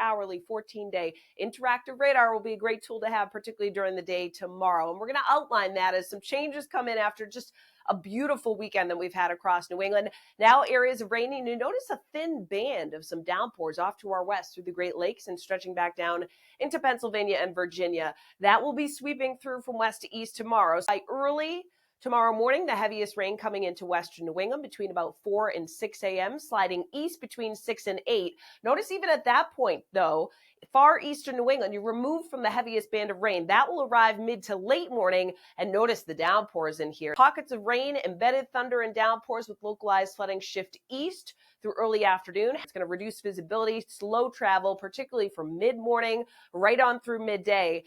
hourly 14-day interactive radar will be a great tool to have, particularly during the day tomorrow. And we're going to outline that as some changes come in after just a beautiful weekend that we've had across New England. Now areas of rain, and you notice a thin band of some downpours off to our west through the Great Lakes and stretching back down into Pennsylvania and Virginia. That will be sweeping through from west to east tomorrow. By early tomorrow morning, the heaviest rain coming into western New England between about 4 and 6 a.m., sliding east between 6 and 8. Notice even at that point, though, far eastern New England, you remove from the heaviest band of rain. That will arrive mid to late morning, and notice the downpours in here. Pockets of rain, embedded thunder and downpours with localized flooding shift east through early afternoon. It's going to reduce visibility, slow travel, particularly from mid-morning right on through midday.